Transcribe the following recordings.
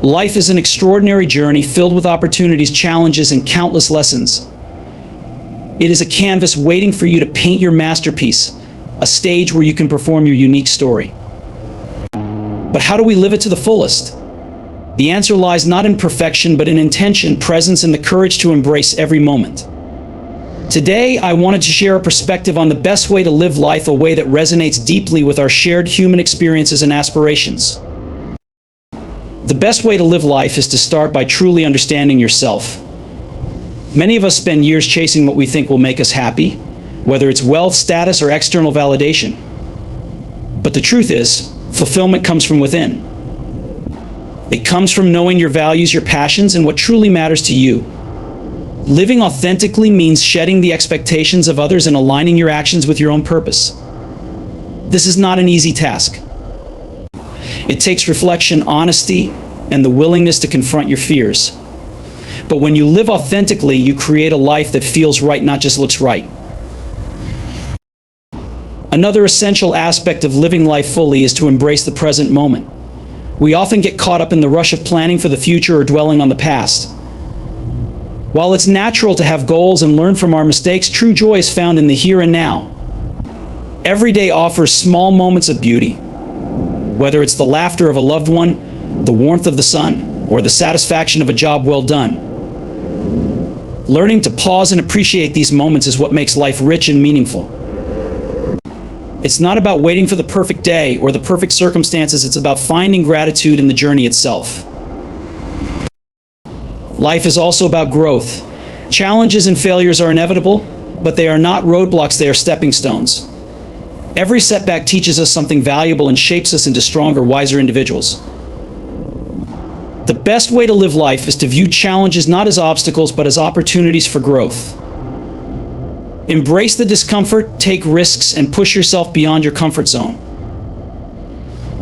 Life is an extraordinary journey filled with opportunities, challenges, and countless lessons. It is a canvas waiting for you to paint your masterpiece, a stage where you can perform your unique story. But how do we live it to the fullest? The answer lies not in perfection, but in intention, presence, and the courage to embrace every moment. Today, I wanted to share a perspective on the best way to live life, a way that resonates deeply with our shared human experiences and aspirations. The best way to live life is to start by truly understanding yourself. Many of us spend years chasing what we think will make us happy, whether it's wealth, status, or external validation. But the truth is, fulfillment comes from within. It comes from knowing your values, your passions, and what truly matters to you. Living authentically means shedding the expectations of others and aligning your actions with your own purpose. This is not an easy task. It takes reflection, honesty, and the willingness to confront your fears. But when you live authentically, you create a life that feels right, not just looks right. Another essential aspect of living life fully is to embrace the present moment. We often get caught up in the rush of planning for the future or dwelling on the past. While it's natural to have goals and learn from our mistakes, true joy is found in the here and now. Every day offers small moments of beauty, whether it's the laughter of a loved one, the warmth of the sun, or the satisfaction of a job well done. Learning to pause and appreciate these moments is what makes life rich and meaningful. It's not about waiting for the perfect day or the perfect circumstances, it's about finding gratitude in the journey itself. Life is also about growth. Challenges and failures are inevitable, but they are not roadblocks, they are stepping stones. Every setback teaches us something valuable and shapes us into stronger, wiser individuals. The best way to live life is to view challenges not as obstacles, but as opportunities for growth. Embrace the discomfort, take risks, and push yourself beyond your comfort zone.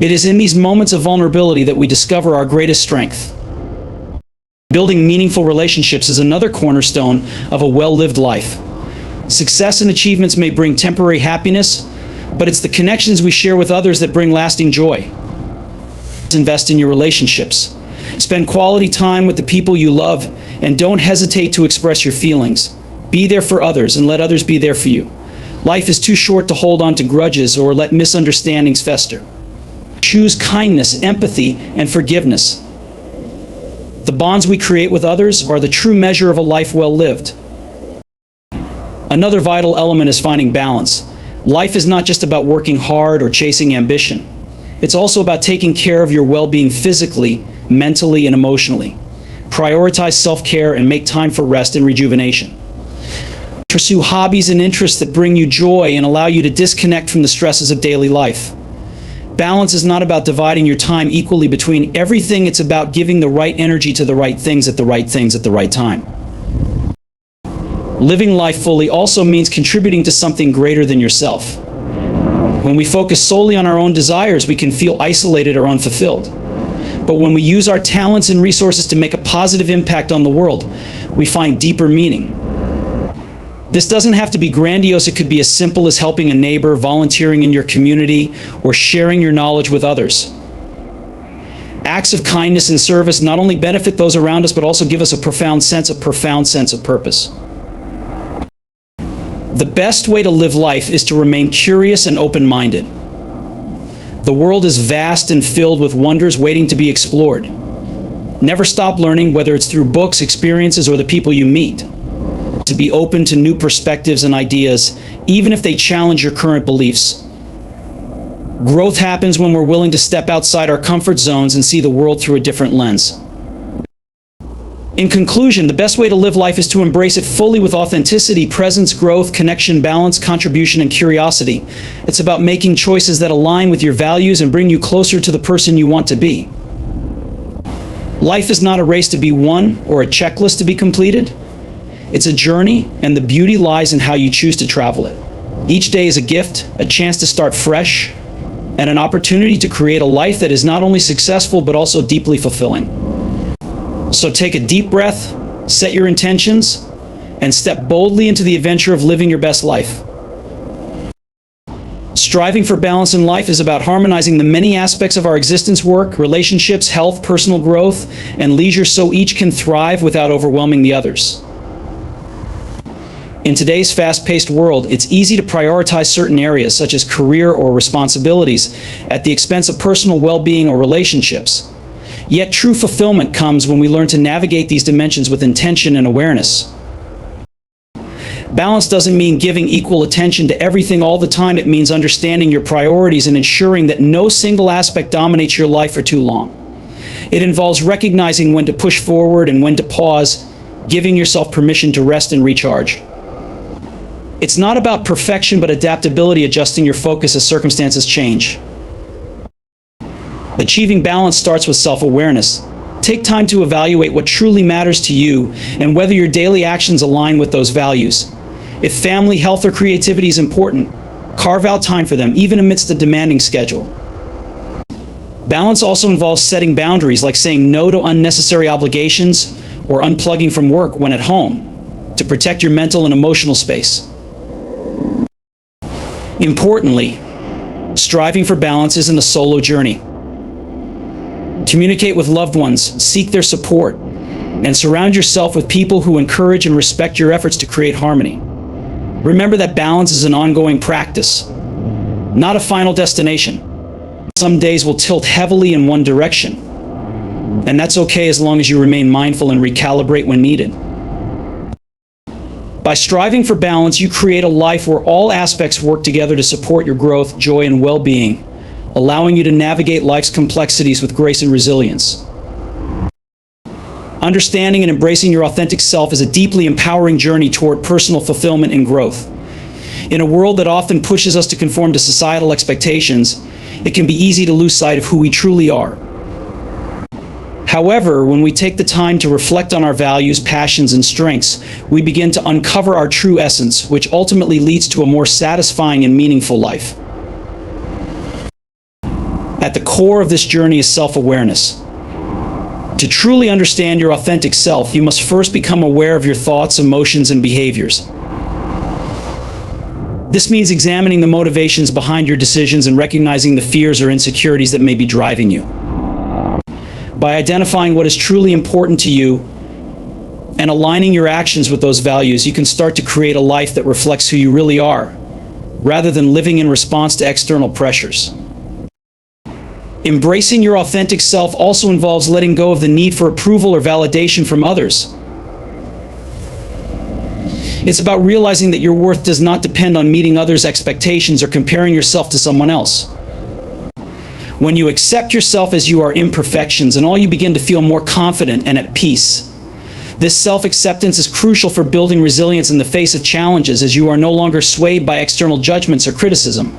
It is in these moments of vulnerability that we discover our greatest strength. Building meaningful relationships is another cornerstone of a well-lived life. Success and achievements may bring temporary happiness, but it's the connections we share with others that bring lasting joy. Invest in your relationships. Spend quality time with the people you love, and don't hesitate to express your feelings. Be there for others and let others be there for you. Life is too short to hold on to grudges or let misunderstandings fester. Choose kindness, empathy, and forgiveness. The bonds we create with others are the true measure of a life well lived. Another vital element is finding balance. Life is not just about working hard or chasing ambition. It's also about taking care of your well-being physically, mentally, and emotionally. Prioritize self-care and make time for rest and rejuvenation. Pursue hobbies and interests that bring you joy and allow you to disconnect from the stresses of daily life. Balance is not about dividing your time equally between everything, it's about giving the right energy to the right things at the right time. Living life fully also means contributing to something greater than yourself. When we focus solely on our own desires, we can feel isolated or unfulfilled. But when we use our talents and resources to make a positive impact on the world, we find deeper meaning. This doesn't have to be grandiose. It could be as simple as helping a neighbor, volunteering in your community, or sharing your knowledge with others. Acts of kindness and service not only benefit those around us, but also give us a profound sense of purpose. The best way to live life is to remain curious and open-minded. The world is vast and filled with wonders waiting to be explored. Never stop learning, whether it's through books, experiences, or the people you meet. To be open to new perspectives and ideas, even if they challenge your current beliefs. Growth happens when we're willing to step outside our comfort zones and see the world through a different lens. In conclusion, the best way to live life is to embrace it fully with authenticity, presence, growth, connection, balance, contribution, and curiosity. It's about making choices that align with your values and bring you closer to the person you want to be. Life is not a race to be won or a checklist to be completed. It's a journey, and the beauty lies in how you choose to travel it. Each day is a gift, a chance to start fresh, and an opportunity to create a life that is not only successful but also deeply fulfilling. So take a deep breath, set your intentions, and step boldly into the adventure of living your best life. Striving for balance in life is about harmonizing the many aspects of our existence: work, relationships, health, personal growth, and leisure, so each can thrive without overwhelming the others. In today's fast-paced world, it's easy to prioritize certain areas, such as career or responsibilities, at the expense of personal well-being or relationships. Yet true fulfillment comes when we learn to navigate these dimensions with intention and awareness. Balance doesn't mean giving equal attention to everything all the time. It means understanding your priorities and ensuring that no single aspect dominates your life for too long. It involves recognizing when to push forward and when to pause, giving yourself permission to rest and recharge. It's not about perfection, but adaptability, adjusting your focus as circumstances change. Achieving balance starts with self-awareness. Take time to evaluate what truly matters to you and whether your daily actions align with those values. If family, health, or creativity is important, carve out time for them, even amidst a demanding schedule. Balance also involves setting boundaries, like saying no to unnecessary obligations or unplugging from work when at home, to protect your mental and emotional space. Importantly, striving for balance isn't a solo journey. Communicate with loved ones, seek their support, and surround yourself with people who encourage and respect your efforts to create harmony. Remember that balance is an ongoing practice, not a final destination. Some days will tilt heavily in one direction, and that's okay as long as you remain mindful and recalibrate when needed. By striving for balance, you create a life where all aspects work together to support your growth, joy, and well-being, allowing you to navigate life's complexities with grace and resilience. Understanding and embracing your authentic self is a deeply empowering journey toward personal fulfillment and growth. In a world that often pushes us to conform to societal expectations, it can be easy to lose sight of who we truly are. However, when we take the time to reflect on our values, passions, and strengths, we begin to uncover our true essence, which ultimately leads to a more satisfying and meaningful life. At the core of this journey is self-awareness. To truly understand your authentic self, you must first become aware of your thoughts, emotions, and behaviors. This means examining the motivations behind your decisions and recognizing the fears or insecurities that may be driving you. By identifying what is truly important to you and aligning your actions with those values, you can start to create a life that reflects who you really are, rather than living in response to external pressures. Embracing your authentic self also involves letting go of the need for approval or validation from others. It's about realizing that your worth does not depend on meeting others' expectations or comparing yourself to someone else. When you accept yourself as you are, imperfections and all, you begin to feel more confident and at peace. This self-acceptance is crucial for building resilience in the face of challenges, as you are no longer swayed by external judgments or criticism.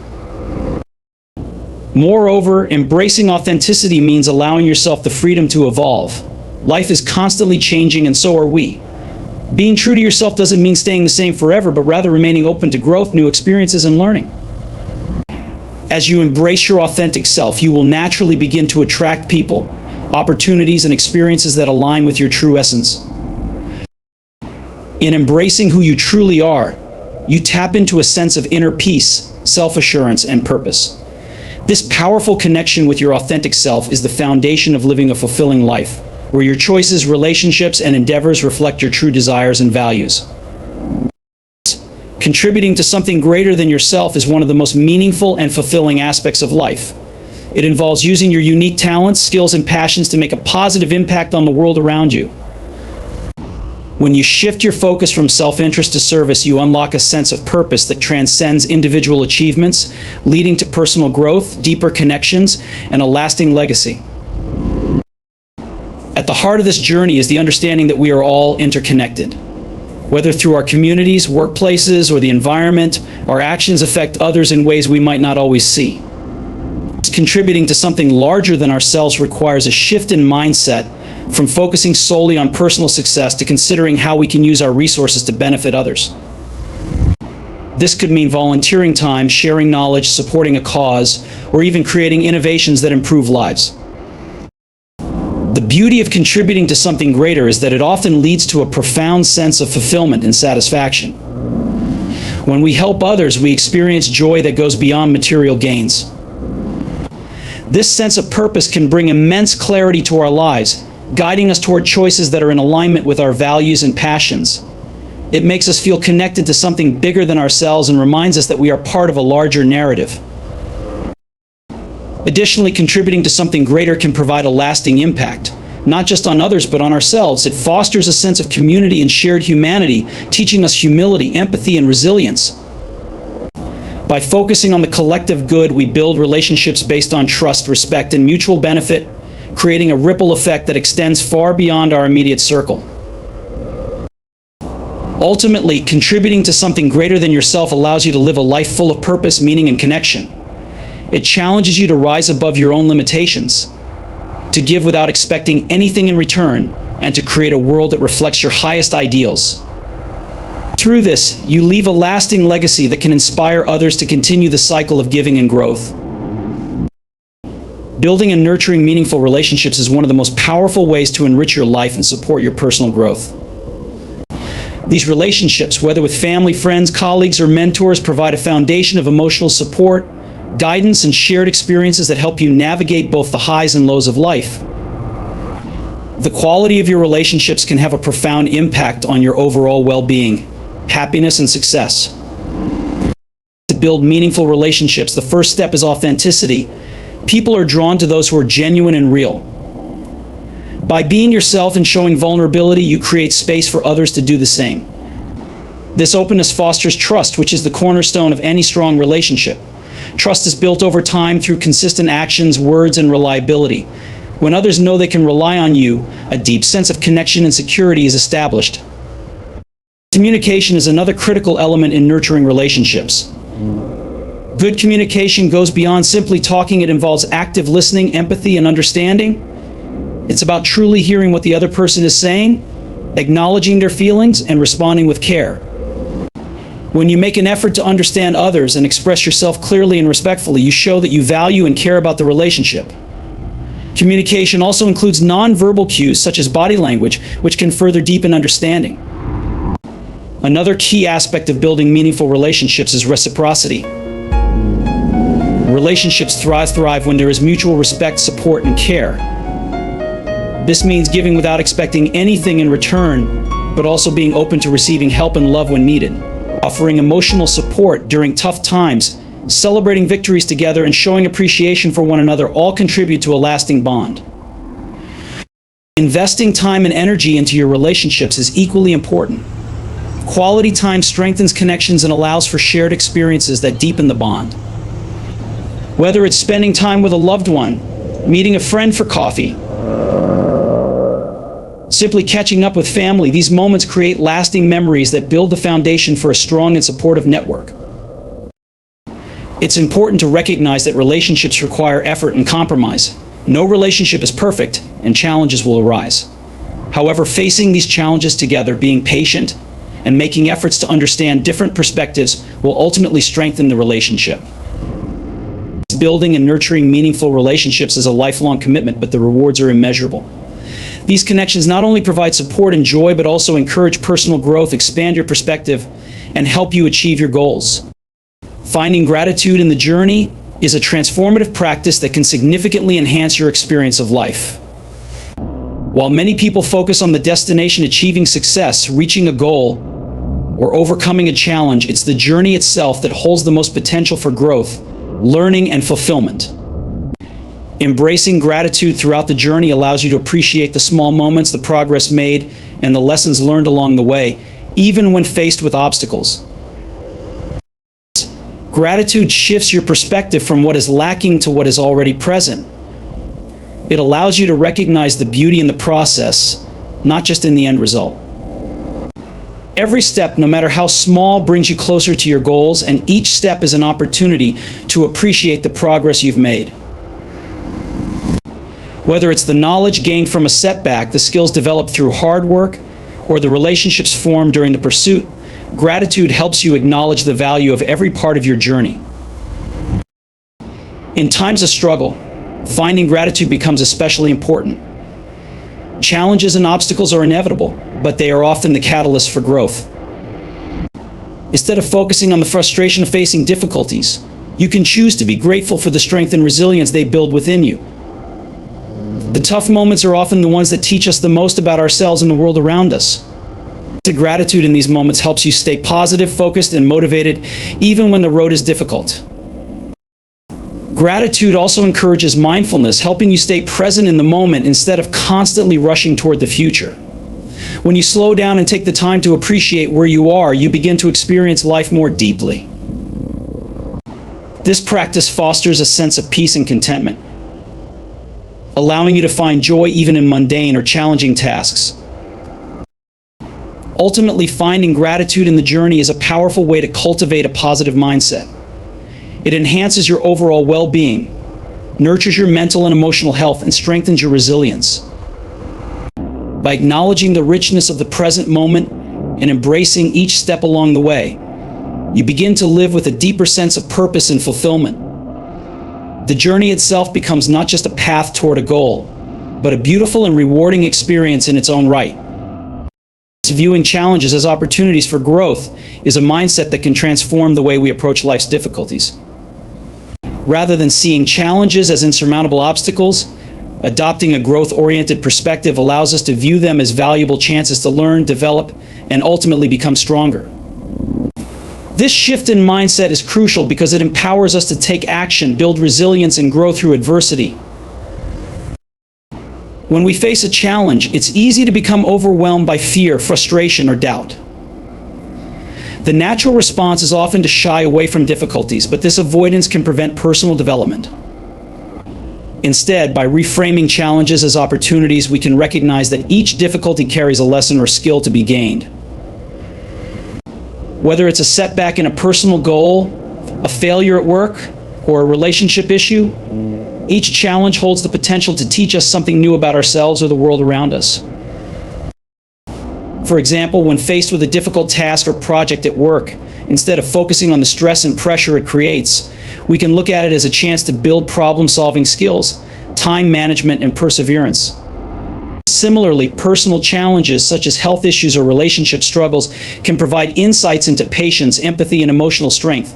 Moreover, embracing authenticity means allowing yourself the freedom to evolve. Life is constantly changing, and so are we. Being true to yourself doesn't mean staying the same forever, but rather remaining open to growth, new experiences, and learning. As you embrace your authentic self, you will naturally begin to attract people, opportunities, and experiences that align with your true essence. In embracing who you truly are, you tap into a sense of inner peace, self-assurance, and purpose. This powerful connection with your authentic self is the foundation of living a fulfilling life, where your choices, relationships, and endeavors reflect your true desires and values. Contributing to something greater than yourself is one of the most meaningful and fulfilling aspects of life. It involves using your unique talents, skills, and passions to make a positive impact on the world around you. When you shift your focus from self-interest to service, you unlock a sense of purpose that transcends individual achievements, leading to personal growth, deeper connections, and a lasting legacy. At the heart of this journey is the understanding that we are all interconnected. Whether through our communities, workplaces, or the environment, our actions affect others in ways we might not always see. Contributing to something larger than ourselves requires a shift in mindset, from focusing solely on personal success to considering how we can use our resources to benefit others. This could mean volunteering time, sharing knowledge, supporting a cause, or even creating innovations that improve lives. The beauty of contributing to something greater is that it often leads to a profound sense of fulfillment and satisfaction. When we help others, we experience joy that goes beyond material gains. This sense of purpose can bring immense clarity to our lives, guiding us toward choices that are in alignment with our values and passions. It makes us feel connected to something bigger than ourselves and reminds us that we are part of a larger narrative. Additionally, contributing to something greater can provide a lasting impact, not just on others, but on ourselves. It fosters a sense of community and shared humanity, teaching us humility, empathy, and resilience. By focusing on the collective good, we build relationships based on trust, respect, and mutual benefit, creating a ripple effect that extends far beyond our immediate circle. Ultimately, contributing to something greater than yourself allows you to live a life full of purpose, meaning, and connection. It challenges you to rise above your own limitations, to give without expecting anything in return, and to create a world that reflects your highest ideals. Through this, you leave a lasting legacy that can inspire others to continue the cycle of giving and growth. Building and nurturing meaningful relationships is one of the most powerful ways to enrich your life and support your personal growth. These relationships, whether with family, friends, colleagues, or mentors, provide a foundation of emotional support, guidance, and shared experiences that help you navigate both the highs and lows of life. The quality of your relationships can have a profound impact on your overall well-being, happiness, and success. To build meaningful relationships, the first step is authenticity. People are drawn to those who are genuine and real. By being yourself and showing vulnerability, you create space for others to do the same. This openness fosters trust, which is the cornerstone of any strong relationship. Trust is built over time through consistent actions, words, and reliability. When others know they can rely on you, a deep sense of connection and security is established. Communication is another critical element in nurturing relationships. Good communication goes beyond simply talking. It involves active listening, empathy, and understanding. It's about truly hearing what the other person is saying, acknowledging their feelings, and responding with care. When you make an effort to understand others and express yourself clearly and respectfully, you show that you value and care about the relationship. Communication also includes nonverbal cues such as body language, which can further deepen understanding. Another key aspect of building meaningful relationships is reciprocity. Relationships thrive when there is mutual respect, support, and care. This means giving without expecting anything in return, but also being open to receiving help and love when needed. Offering emotional support during tough times, celebrating victories together, and showing appreciation for one another all contribute to a lasting bond. Investing time and energy into your relationships is equally important. Quality time strengthens connections and allows for shared experiences that deepen the bond. Whether it's spending time with a loved one, meeting a friend for coffee, simply catching up with family, these moments create lasting memories that build the foundation for a strong and supportive network. It's important to recognize that relationships require effort and compromise. No relationship is perfect, and challenges will arise. However, facing these challenges together, being patient, and making efforts to understand different perspectives will ultimately strengthen the relationship. Building and nurturing meaningful relationships is a lifelong commitment, but the rewards are immeasurable. These connections not only provide support and joy, but also encourage personal growth, expand your perspective, and help you achieve your goals. Finding gratitude in the journey is a transformative practice that can significantly enhance your experience of life. While many people focus on the destination, achieving success, reaching a goal, or overcoming a challenge, it's the journey itself that holds the most potential for growth, learning, and fulfillment. Embracing gratitude throughout the journey allows you to appreciate the small moments, the progress made, and the lessons learned along the way, even when faced with obstacles. Gratitude shifts your perspective from what is lacking to what is already present. It allows you to recognize the beauty in the process, not just in the end result. Every step, no matter how small, brings you closer to your goals, and each step is an opportunity to appreciate the progress you've made. Whether it's the knowledge gained from a setback, the skills developed through hard work, or the relationships formed during the pursuit, gratitude helps you acknowledge the value of every part of your journey. In times of struggle, finding gratitude becomes especially important. Challenges and obstacles are inevitable, but they are often the catalyst for growth. Instead of focusing on the frustration of facing difficulties, you can choose to be grateful for the strength and resilience they build within you. The tough moments are often the ones that teach us the most about ourselves and the world around us. The gratitude in these moments helps you stay positive, focused, and motivated, even when the road is difficult. Gratitude also encourages mindfulness, helping you stay present in the moment instead of constantly rushing toward the future. When you slow down and take the time to appreciate where you are, you begin to experience life more deeply. This practice fosters a sense of peace and contentment, allowing you to find joy even in mundane or challenging tasks. Ultimately, finding gratitude in the journey is a powerful way to cultivate a positive mindset. It enhances your overall well-being, nurtures your mental and emotional health, and strengthens your resilience. By acknowledging the richness of the present moment and embracing each step along the way, you begin to live with a deeper sense of purpose and fulfillment. The journey itself becomes not just a path toward a goal, but a beautiful and rewarding experience in its own right. Viewing challenges as opportunities for growth is a mindset that can transform the way we approach life's difficulties. Rather than seeing challenges as insurmountable obstacles, adopting a growth-oriented perspective allows us to view them as valuable chances to learn, develop, and ultimately become stronger. This shift in mindset is crucial because it empowers us to take action, build resilience, and grow through adversity. When we face a challenge, it's easy to become overwhelmed by fear, frustration, or doubt. The natural response is often to shy away from difficulties, but this avoidance can prevent personal development. Instead, by reframing challenges as opportunities, we can recognize that each difficulty carries a lesson or skill to be gained. Whether it's a setback in a personal goal, a failure at work, or a relationship issue, each challenge holds the potential to teach us something new about ourselves or the world around us. For example, when faced with a difficult task or project at work, instead of focusing on the stress and pressure it creates, we can look at it as a chance to build problem-solving skills, time management, and perseverance. Similarly, personal challenges such as health issues or relationship struggles can provide insights into patience, empathy, and emotional strength.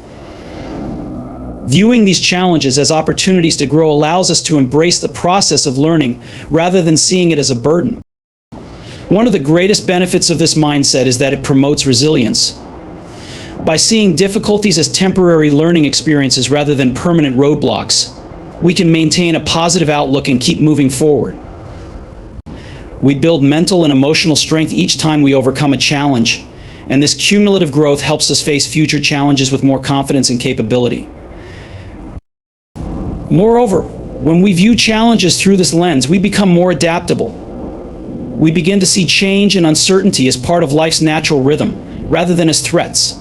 Viewing these challenges as opportunities to grow allows us to embrace the process of learning rather than seeing it as a burden. One of the greatest benefits of this mindset is that it promotes resilience. By seeing difficulties as temporary learning experiences rather than permanent roadblocks, we can maintain a positive outlook and keep moving forward. We build mental and emotional strength each time we overcome a challenge, and this cumulative growth helps us face future challenges with more confidence and capability. Moreover, when we view challenges through this lens, we become more adaptable. We begin to see change and uncertainty as part of life's natural rhythm, rather than as threats.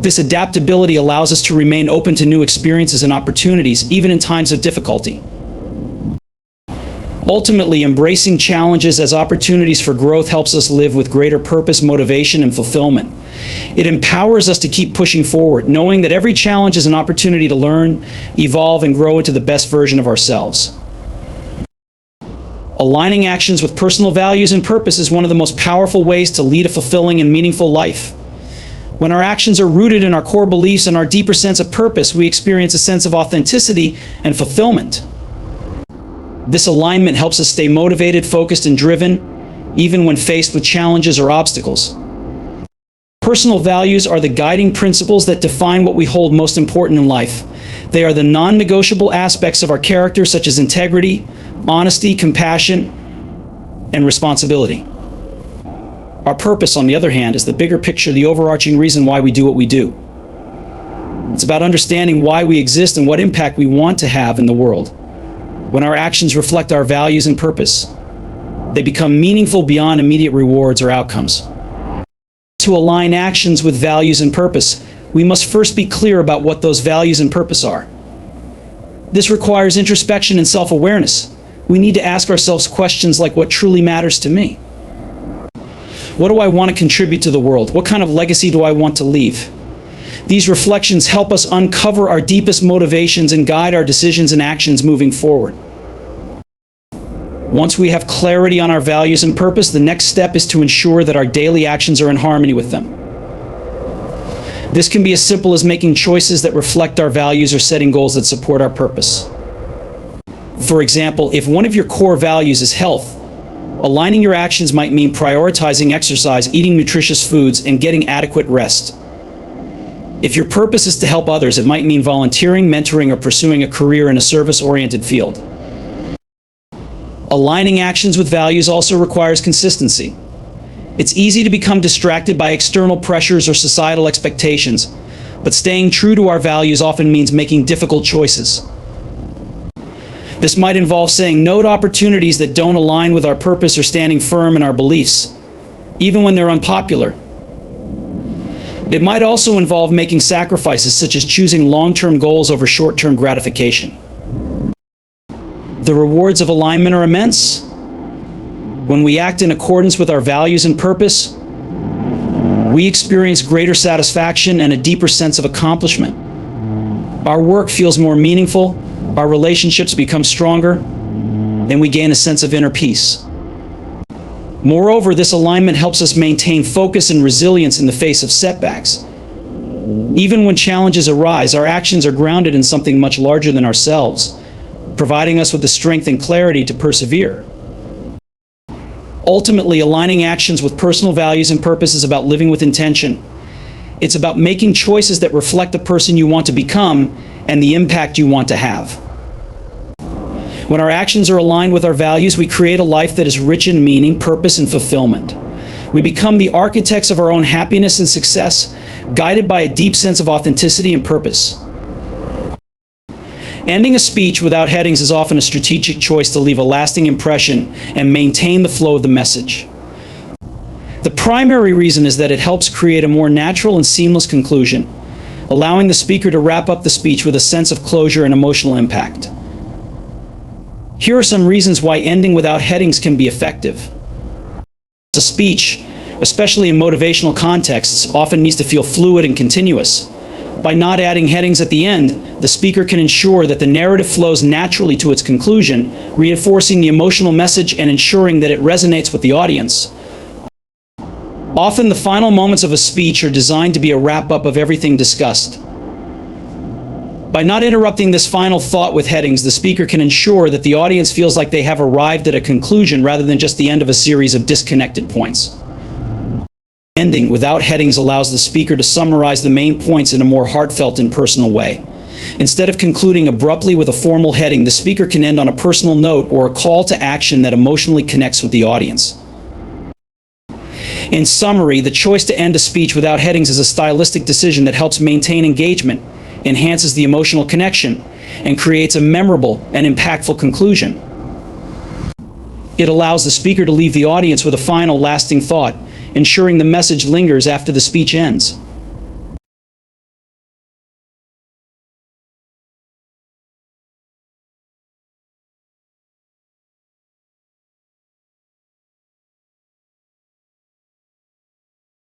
This adaptability allows us to remain open to new experiences and opportunities, even in times of difficulty. Ultimately, embracing challenges as opportunities for growth helps us live with greater purpose, motivation, and fulfillment. It empowers us to keep pushing forward, knowing that every challenge is an opportunity to learn, evolve, and grow into the best version of ourselves. Aligning actions with personal values and purpose is one of the most powerful ways to lead a fulfilling and meaningful life. When our actions are rooted in our core beliefs and our deeper sense of purpose, we experience a sense of authenticity and fulfillment. This alignment helps us stay motivated, focused, and driven, even when faced with challenges or obstacles. Personal values are the guiding principles that define what we hold most important in life. They are the non-negotiable aspects of our character, such as integrity, honesty, compassion, and responsibility. Our purpose, on the other hand, is the bigger picture, the overarching reason why we do what we do. It's about understanding why we exist and what impact we want to have in the world. When our actions reflect our values and purpose, they become meaningful beyond immediate rewards or outcomes. To align actions with values and purpose, we must first be clear about what those values and purpose are. This requires introspection and self-awareness. We need to ask ourselves questions like, what truly matters to me? What do I want to contribute to the world? What kind of legacy do I want to leave? These reflections help us uncover our deepest motivations and guide our decisions and actions moving forward. Once we have clarity on our values and purpose, the next step is to ensure that our daily actions are in harmony with them. This can be as simple as making choices that reflect our values or setting goals that support our purpose. For example, if one of your core values is health, aligning your actions might mean prioritizing exercise, eating nutritious foods, and getting adequate rest. If your purpose is to help others, it might mean volunteering, mentoring, or pursuing a career in a service-oriented field. Aligning actions with values also requires consistency. It's easy to become distracted by external pressures or societal expectations, but staying true to our values often means making difficult choices. This might involve saying no to opportunities that don't align with our purpose or standing firm in our beliefs, even when they're unpopular. It might also involve making sacrifices, such as choosing long-term goals over short-term gratification. The rewards of alignment are immense. When we act in accordance with our values and purpose, we experience greater satisfaction and a deeper sense of accomplishment. Our work feels more meaningful, our relationships become stronger, and we gain a sense of inner peace. Moreover, this alignment helps us maintain focus and resilience in the face of setbacks. Even when challenges arise, our actions are grounded in something much larger than ourselves, providing us with the strength and clarity to persevere. Ultimately, aligning actions with personal values and purpose is about living with intention. It's about making choices that reflect the person you want to become and the impact you want to have. When our actions are aligned with our values, we create a life that is rich in meaning, purpose, and fulfillment. We become the architects of our own happiness and success, guided by a deep sense of authenticity and purpose. Ending a speech without headings is often a strategic choice to leave a lasting impression and maintain the flow of the message. The primary reason is that it helps create a more natural and seamless conclusion, allowing the speaker to wrap up the speech with a sense of closure and emotional impact. Here are some reasons why ending without headings can be effective. A speech, especially in motivational contexts, often needs to feel fluid and continuous. By not adding headings at the end, the speaker can ensure that the narrative flows naturally to its conclusion, reinforcing the emotional message and ensuring that it resonates with the audience. Often, the final moments of a speech are designed to be a wrap-up of everything discussed. By not interrupting this final thought with headings, the speaker can ensure that the audience feels like they have arrived at a conclusion rather than just the end of a series of disconnected points. Ending without headings allows the speaker to summarize the main points in a more heartfelt and personal way. Instead of concluding abruptly with a formal heading, the speaker can end on a personal note or a call to action that emotionally connects with the audience. In summary, the choice to end a speech without headings is a stylistic decision that helps maintain engagement, enhances the emotional connection, and creates a memorable and impactful conclusion. It allows the speaker to leave the audience with a final, lasting thought, ensuring the message lingers after the speech ends.